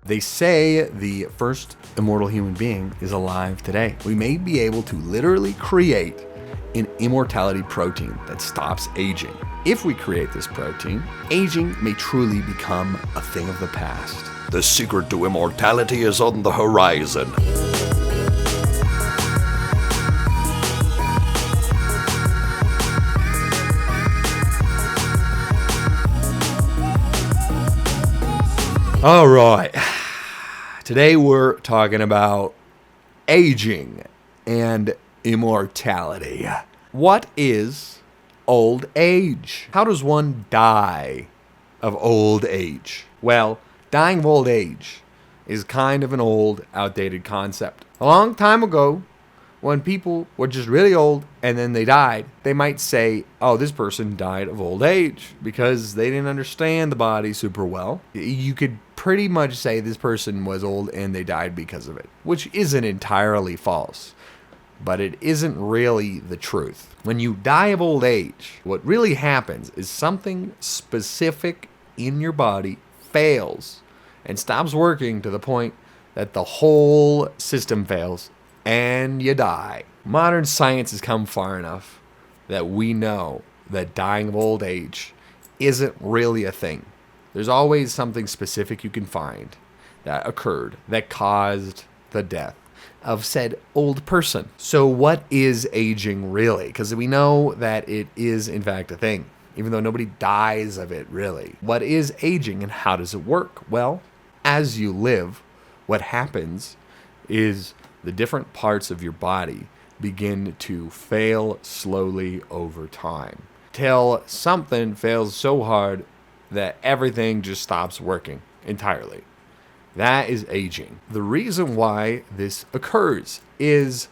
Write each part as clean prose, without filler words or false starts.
They say the first immortal human being is alive today. We may be able to literally create an immortality protein that stops aging. If we create this protein, aging may truly become a thing of the past. The secret to immortality is on the horizon. All right. Today we're talking about aging and immortality. What is old age? How does one die of old age? Well, dying of old age is kind of an old, outdated concept. A long time ago, when people were just really old and then they died, they might say, oh, this person died of old age because they didn't understand the body super well. You could pretty much say this person was old and they died because of it, which isn't entirely false, but it isn't really the truth. When you die of old age, what really happens is something specific in your body fails and stops working to the point that the whole system fails and you die. Modern science has come far enough that we know that dying of old age isn't really a thing. There's always something specific you can find that occurred that caused the death of said old person. So what is aging really? Because we know that it is in fact a thing, even though nobody dies of it really. What is aging and how does it work? Well, as you live, what happens is the different parts of your body begin to fail slowly over time till something fails so hard that everything just stops working entirely. That is aging. The reason why this occurs is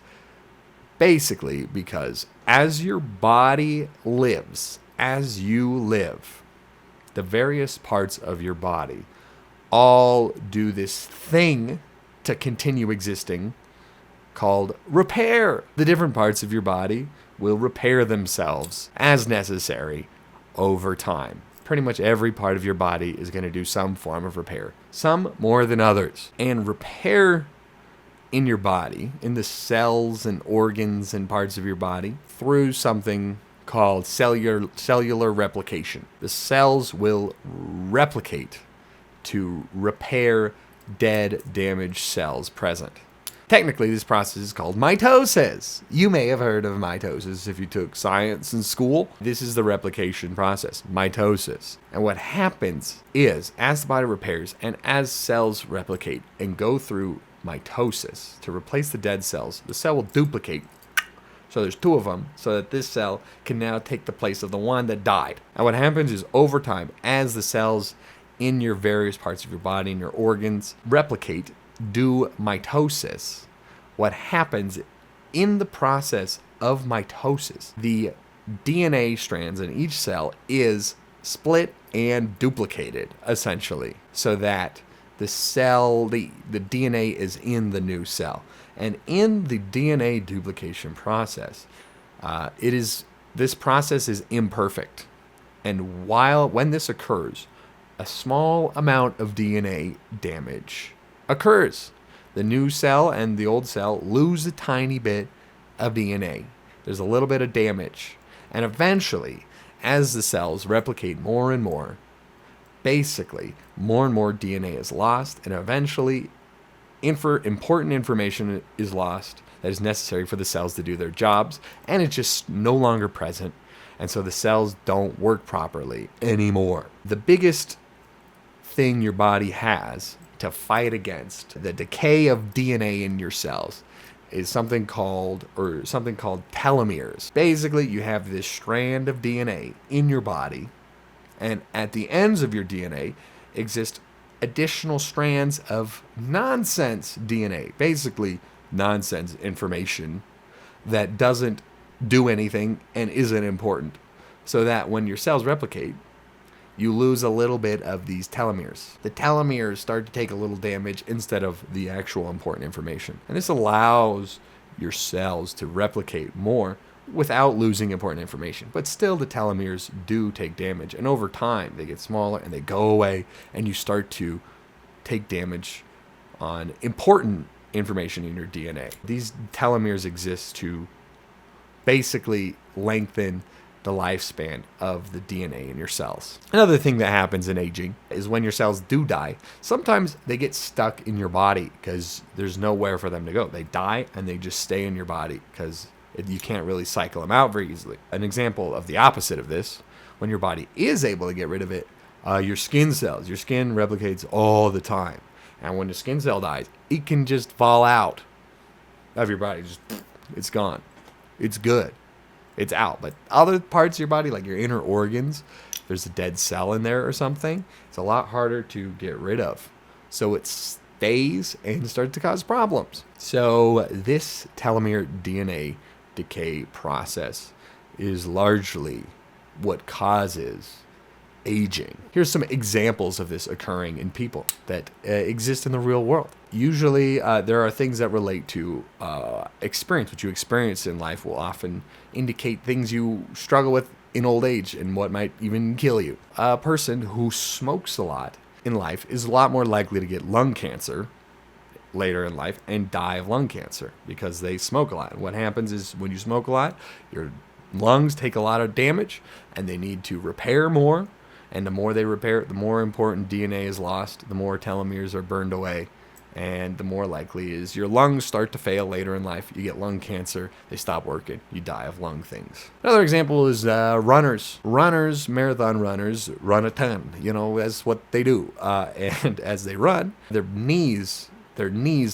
basically because as your body lives, as you live, the various parts of your body all do this thing to continue existing called repair. The different parts of your body will repair themselves as necessary over time. Pretty much every part of your body is going to do some form of repair, some more than others. And repair in your body, in the cells and organs and parts of your body, through something called cellular replication. The cells will replicate to repair dead, damaged cells present. Technically, this process is called mitosis. You may have heard of mitosis if you took science in school. This is the replication process, mitosis. And what happens is, as the body repairs and as cells replicate and go through mitosis to replace the dead cells, the cell will duplicate. So there's two of them, so that this cell can now take the place of the one that died. And what happens is, over time, as the cells in your various parts of your body and your organs replicate, do mitosis, what happens in the process of mitosis, the DNA strands in each cell is split and duplicated, essentially, so that the cell, the DNA is in the new cell. And in the DNA duplication process, this process is imperfect. And when this occurs, a small amount of DNA damage occurs. The new cell and the old cell lose a tiny bit of DNA. There's a little bit of damage. And eventually, as the cells replicate more and more, basically, more and more DNA is lost, and eventually, important information is lost that is necessary for the cells to do their jobs, and it's just no longer present, and so the cells don't work properly anymore. The biggest thing your body has to fight against the decay of DNA in your cells is something called telomeres. Basically, you have this strand of DNA in your body, and at the ends of your DNA exist additional strands of nonsense DNA, basically nonsense information that doesn't do anything and isn't important, so that when your cells replicate, you lose a little bit of these telomeres. The telomeres start to take a little damage instead of the actual important information. And this allows your cells to replicate more without losing important information. But still, the telomeres do take damage. And over time, they get smaller and they go away, and you start to take damage on important information in your DNA. These telomeres exist to basically lengthen the lifespan of the DNA in your cells. Another thing that happens in aging is when your cells do die, sometimes they get stuck in your body because there's nowhere for them to go. They die and they just stay in your body because you can't really cycle them out very easily. An example of the opposite of this, when your body is able to get rid of it, your skin cells. Your skin replicates all the time. And when the skin cell dies, it can just fall out of your body. It's gone. It's good. It's out. But other parts of your body, like your inner organs, there's a dead cell in there or something, it's a lot harder to get rid of. So it stays and starts to cause problems. So this telomere DNA decay process is largely what causes aging. Here's some examples of this occurring in people that exist in the real world. Usually there are things that relate to experience. What you experience in life will often indicate things you struggle with in old age and what might even kill you. A person who smokes a lot in life is a lot more likely to get lung cancer later in life and die of lung cancer because they smoke a lot. And what happens is when you smoke a lot, your lungs take a lot of damage and they need to repair more. And the more they repair it, the more important DNA is lost, the more telomeres are burned away, and the more likely is your lungs start to fail later in life. You get lung cancer, they stop working, you die of lung things. Another example is runners. Marathon runners run a ton. That's what they do. And as they run, their knees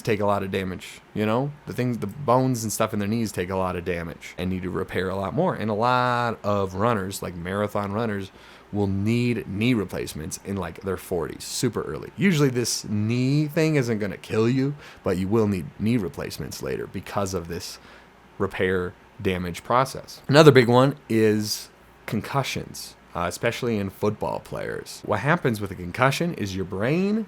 take a lot of damage. The bones and stuff in their knees take a lot of damage and need to repair a lot more. And a lot of runners, like marathon runners, will need knee replacements in like their 40s, super early. Usually this knee thing isn't going to kill you, but you will need knee replacements later because of this repair damage process. Another big one is concussions, especially in football players. What happens with a concussion is your brain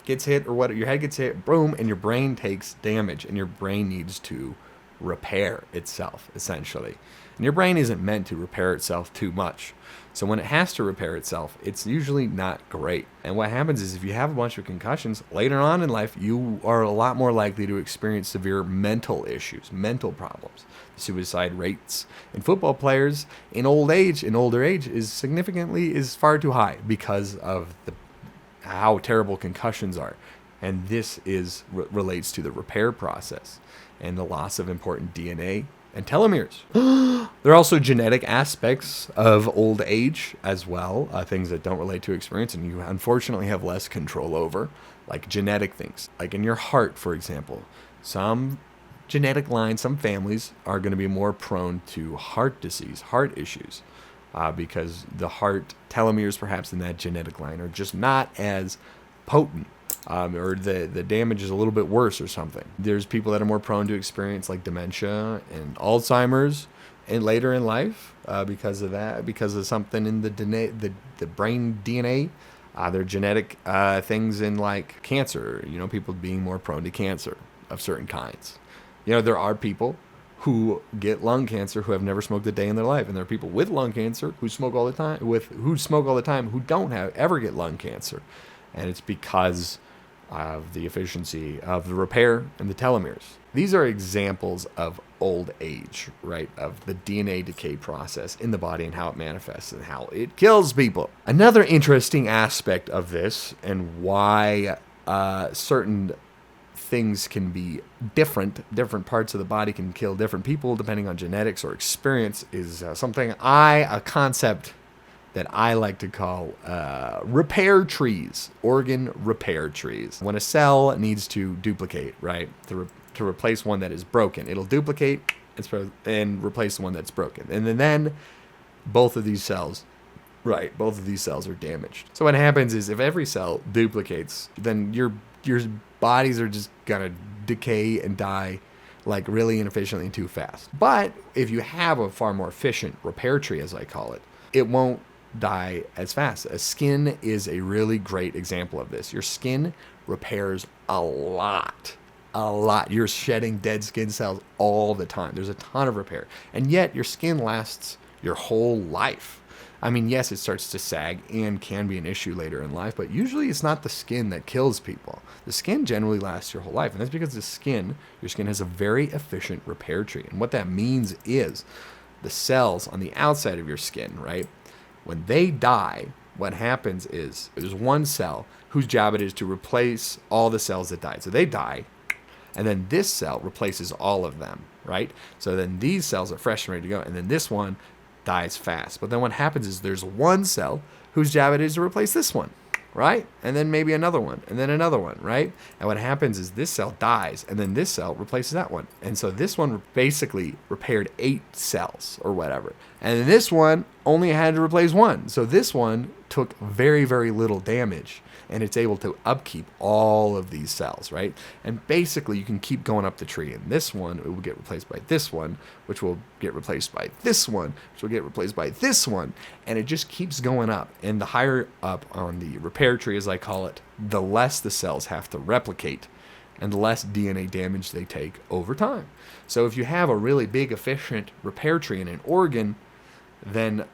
gets hit, or what, your head gets hit, boom, and your brain takes damage, and your brain needs to repair itself, essentially. And your brain isn't meant to repair itself too much. So when it has to repair itself, it's usually not great. And what happens is if you have a bunch of concussions, later on in life, you are a lot more likely to experience severe mental issues, mental problems. Suicide rates in football players in older age is far too high because of how terrible concussions are. And this relates to the repair process and the loss of important DNA and telomeres. There are also genetic aspects of old age as well, things that don't relate to experience and you unfortunately have less control over, like genetic things. Like in your heart, for example, some genetic lines, some families are going to be more prone to heart disease, heart issues, because the heart telomeres perhaps in that genetic line are just not as potent. Or the damage is a little bit worse or something. There's people that are more prone to experience like dementia and Alzheimer's and later in life because of that, because of something in the brain DNA. There are genetic things in like cancer, people being more prone to cancer of certain kinds. There are people who get lung cancer who have never smoked a day in their life, and there are people with lung cancer who smoke all the time, who don't ever get lung cancer. And it's because of the efficiency of the repair and the telomeres. These are examples of old age, right? Of the DNA decay process in the body and how it manifests and how it kills people. Another interesting aspect of this and why certain things can be different parts of the body can kill different people depending on genetics or experience is a concept that I like to call repair trees, organ repair trees. When a cell needs to duplicate, right, to replace one that is broken, it'll duplicate and replace the one that's broken. And then both of these cells are damaged. So what happens is if every cell duplicates, then your bodies are just gonna decay and die like really inefficiently and too fast. But if you have a far more efficient repair tree, as I call it, it won't die as fast. Skin is a really great example of this. Your skin repairs a lot. You're shedding dead skin cells all the time. There's a ton of repair. And yet your skin lasts your whole life. I mean, yes, it starts to sag and can be an issue later in life, but usually it's not the skin that kills people. The skin generally lasts your whole life, and that's because your skin has a very efficient repair tree. And what that means is the cells on the outside of your skin, right? When they die, what happens is there's one cell whose job it is to replace all the cells that died. So they die, and then this cell replaces all of them, right? So then these cells are fresh and ready to go, and then this one dies fast. But then what happens is there's one cell whose job it is to replace this one, right? And then maybe another one, and then another one, right? And what happens is this cell dies, and then this cell replaces that one. And so this one basically repaired 8 cells or whatever. And then this one only had to replace 1. So this one took very, very little damage, and it's able to upkeep all of these cells, right? And basically you can keep going up the tree, and this one, it will get replaced by this one, which will get replaced by this one, which will get replaced by this one, and it just keeps going up. And the higher up on the repair tree, as I call it, the less the cells have to replicate and the less DNA damage they take over time. So if you have a really big, efficient repair tree in an organ, then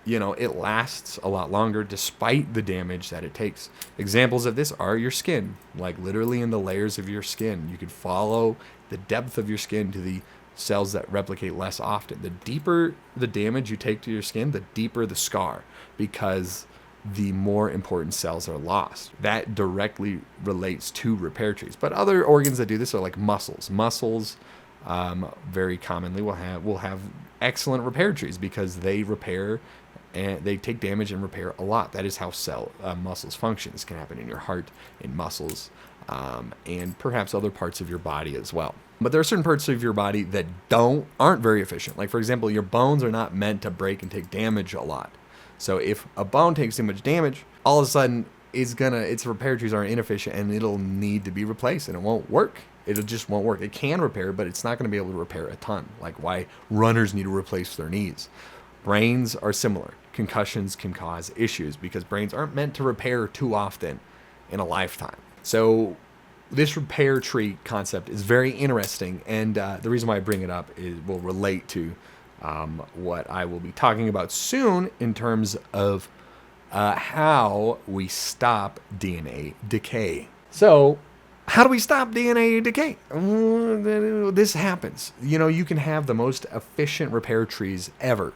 it lasts a lot longer despite the damage that it takes. Examples of this are your skin, like literally in the layers of your skin. You could follow the depth of your skin to the cells that replicate less often. The deeper the damage you take to your skin, the deeper the scar, because the more important cells are lost. That directly relates to repair trees. But other organs that do this are like muscles. Muscles very commonly will have excellent repair trees because they repair and they take damage and repair a lot. That is how muscles function. This can happen in your heart, in muscles, and perhaps other parts of your body as well. But there are certain parts of your body that aren't very efficient. Like, for example, your bones are not meant to break and take damage a lot. So if a bone takes too much damage, all of a sudden its repair trees are inefficient and it'll need to be replaced, and it won't work. It just won't work. It can repair, but it's not going to be able to repair a ton, like why runners need to replace their knees. Brains are similar. Concussions can cause issues because brains aren't meant to repair too often in a lifetime. So this repair tree concept is very interesting, and the reason why I bring it up will relate to what I will be talking about soon in terms of how we stop DNA decay. So how do we stop DNA decay? This happens. You can have the most efficient repair trees ever,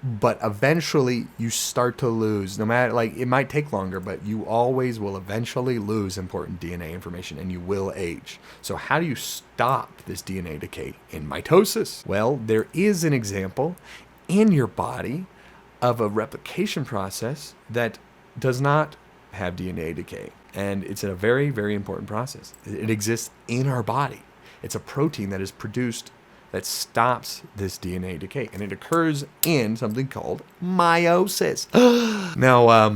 but eventually you start to lose, no matter, it might take longer, but you always will eventually lose important DNA information and you will age. So how do you stop this DNA decay in mitosis? Well, there is an example in your body of a replication process that does not have DNA decay. And it's a very, very important process. It exists in our body. It's a protein that is produced that stops this DNA decay, and it occurs in something called meiosis. Now,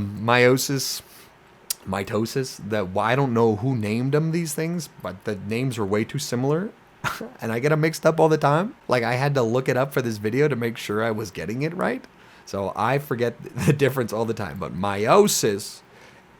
mitosis, I don't know who named them these things, but the names are way too similar, and I get them mixed up all the time. I had to look it up for this video to make sure I was getting it right, so I forget the difference all the time. But meiosis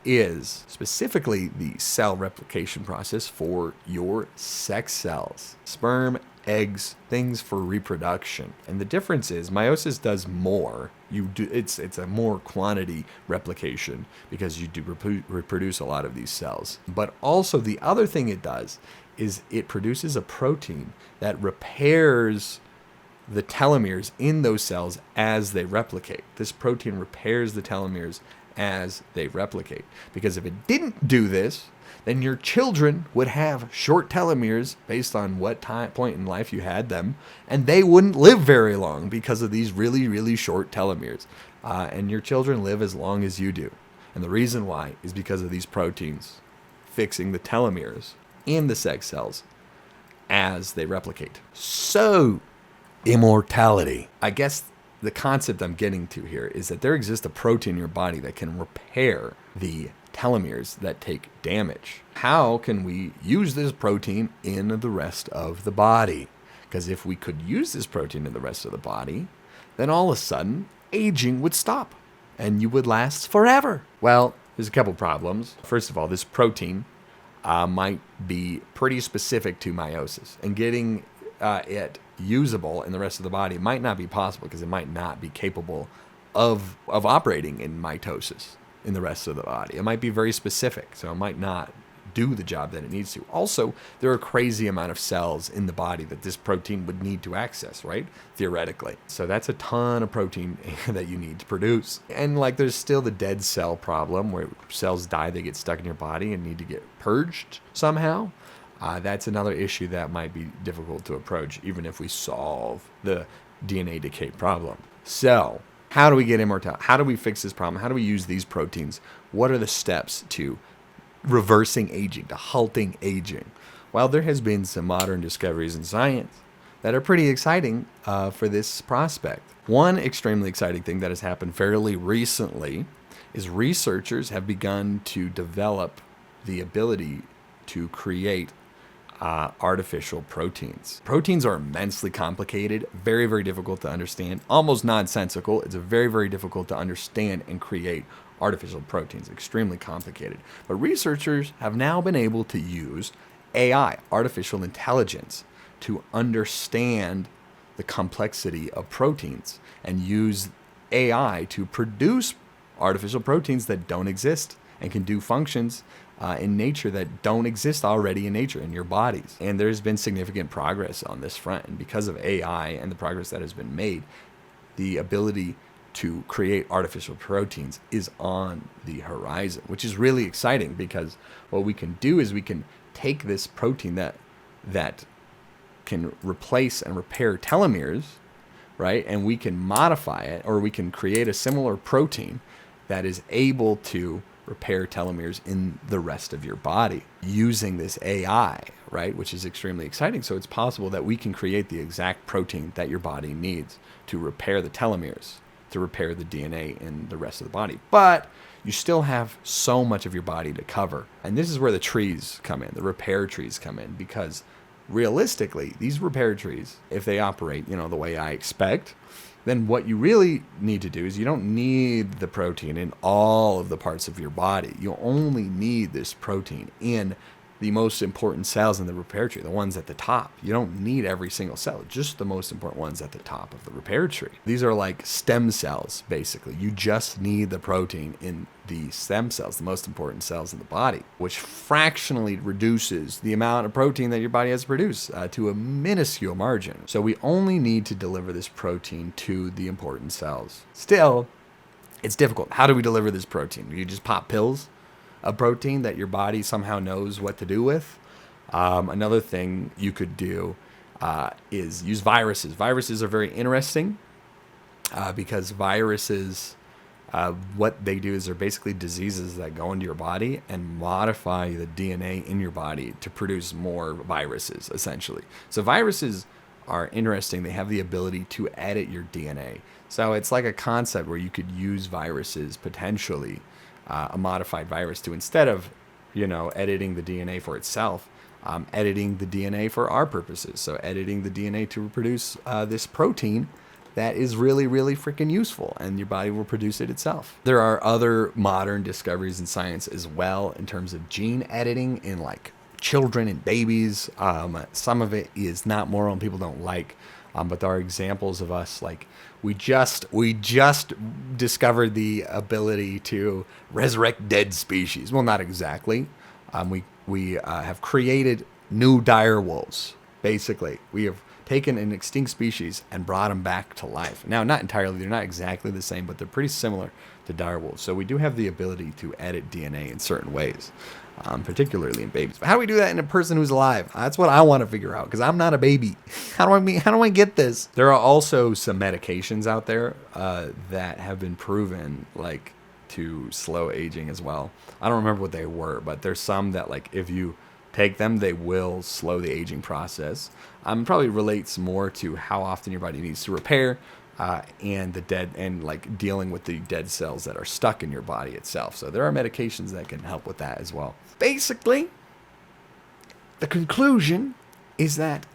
is specifically the cell replication process for your sex cells, sperm, eggs, things for reproduction. And the difference is meiosis does more. It's a more quantity replication because you do reproduce a lot of these cells. But also the other thing it does is it produces a protein that repairs the telomeres in those cells as they replicate. This protein repairs the telomeres as they replicate. Because if it didn't do this, then your children would have short telomeres based on what point in life you had them, and they wouldn't live very long because of these really, really short telomeres. And your children live as long as you do. And the reason why is because of these proteins fixing the telomeres in the sex cells as they replicate. So, immortality. I guess the concept I'm getting to here is that there exists a protein in your body that can repair the telomeres that take damage. How can we use this protein in the rest of the body? Because if we could use this protein in the rest of the body, then all of a sudden, aging would stop and you would last forever. Well, there's a couple problems. First of all, this protein might be pretty specific to meiosis, and getting it usable in the rest of the body might not be possible because it might not be capable of operating in mitosis in the rest of the body. It might be very specific, so it might not do the job that it needs to. Also, there are a crazy amount of cells in the body that this protein would need to access, right? Theoretically. So that's a ton of protein that you need to produce. And like there's still the dead cell problem where cells die, they get stuck in your body and need to get purged somehow. That's another issue that might be difficult to approach, even if we solve the DNA decay problem. So, how do we get immortality? How do we fix this problem? How do we use these proteins? What are the steps to reversing aging, to halting aging? Well, there has been some modern discoveries in science that are pretty exciting for this prospect. One extremely exciting thing that has happened fairly recently is researchers have begun to develop the ability to create artificial proteins. Proteins are immensely complicated, very, very difficult to understand, almost nonsensical. It's very, very difficult to understand and create artificial proteins, extremely complicated. But researchers have now been able to use AI, artificial intelligence, to understand the complexity of proteins and use AI to produce artificial proteins that don't exist and can do functions in nature that don't exist already in nature, in your bodies. And there's been significant progress on this front. And because of AI and the progress that has been made, the ability to create artificial proteins is on the horizon, which is really exciting because what we can do is we can take this protein that can replace and repair telomeres, right? And we can modify it, or we can create a similar protein that is able to repair telomeres in the rest of your body using this AI, right? Which is extremely exciting. So it's possible that we can create the exact protein that your body needs to repair the telomeres, to repair the DNA in the rest of the body. But you still have so much of your body to cover. And this is where the trees come in, the repair trees come in, because realistically, these repair trees, if they operate, the way I expect, then what you really need to do is you don't need the protein in all of the parts of your body. You only need this protein in the most important cells in the repair tree, the ones at the top. You don't need every single cell, just the most important ones at the top of the repair tree. These are like stem cells, basically. You just need the protein in the stem cells, the most important cells in the body, which fractionally reduces the amount of protein that your body has to produce to a minuscule margin. So we only need to deliver this protein to the important cells. Still, it's difficult. How do we deliver this protein? Do you just pop pills? A protein that your body somehow knows what to do with. Another thing you could do is use viruses. Viruses are very interesting because viruses, what they do is they're basically diseases that go into your body and modify the DNA in your body to produce more viruses, essentially. So viruses are interesting. They have the ability to edit your DNA. So it's like a concept where you could use viruses potentially, a modified virus, to, instead of editing the DNA for itself, editing the DNA for our purposes. So editing the DNA to produce this protein that is really, really freaking useful, and your body will produce it itself. There are other modern discoveries in science as well in terms of gene editing in like children and babies. Some of it is not moral and people don't like, but there are examples of us, like we just discovered the ability to resurrect dead species. Well, not exactly. We have created new dire wolves. Basically, we have taken an extinct species and brought them back to life. Now, not entirely, they're not exactly the same, but they're pretty similar to dire wolves. So we do have the ability to edit DNA in certain ways, particularly in babies. But how do we do that in a person who's alive? That's what I want to figure out, because I'm not a baby. How do I get this? There are also some medications out there that have been proven like to slow aging as well. I don't remember what they were, but there's some that, like, if you take them, they will slow the aging process. Probably relates more to how often your body needs to repair, and the dead, and like dealing with the dead cells that are stuck in your body itself. So there are medications that can help with that as well. Basically, the conclusion is that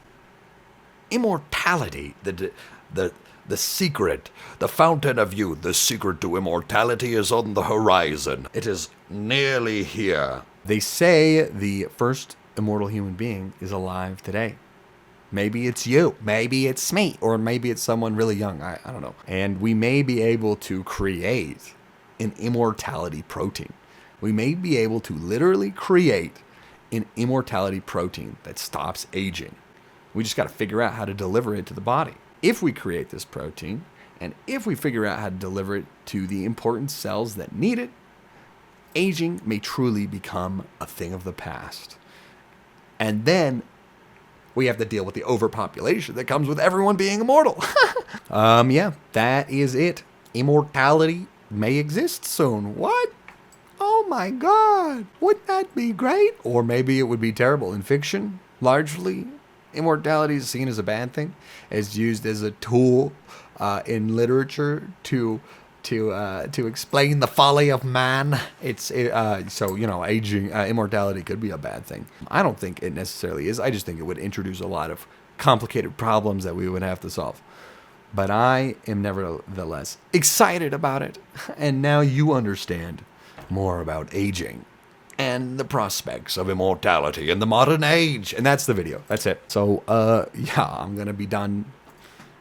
immortality, The secret, the fountain of youth, the secret to immortality is on the horizon. It is nearly here. they say the first immortal human being is alive today. Maybe it's you. Maybe it's me. Or maybe it's someone really young. I don't know. And we may be able to create an immortality protein. We may be able to literally create an immortality protein that stops aging. We just got to figure out how to deliver it to the body. If we create this protein, and if we figure out how to deliver it to the important cells that need it, aging may truly become a thing of the past. And then we have to deal with the overpopulation that comes with everyone being immortal. Yeah, that is it. Immortality may exist soon. What? Oh my God. Wouldn't that be great? Or maybe it would be terrible. In fiction, largely, immortality is seen as a bad thing. It's used as a tool in literature to explain the folly of man. So aging, immortality could be a bad thing. I don't think it necessarily is. I just think it would introduce a lot of complicated problems that we would have to solve. But I am nevertheless excited about it, and now you understand more about aging and the prospects of immortality in the modern age. And that's the video. That's it. So yeah, I'm gonna be done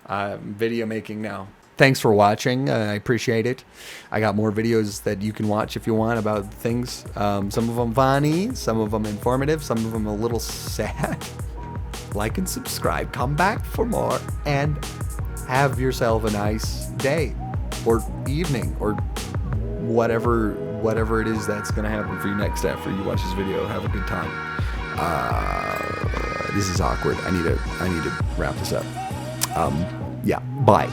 video making now. Thanks for watching. I appreciate it. I got more videos that you can watch if you want about things. Some of them funny, some of them informative, some of them a little sad. Like and subscribe. Come back for more, and have yourself a nice day or evening or whatever it is that's gonna happen for you next after you watch this video. Have a good time. This is awkward. I need to wrap this up. Yeah. Bye.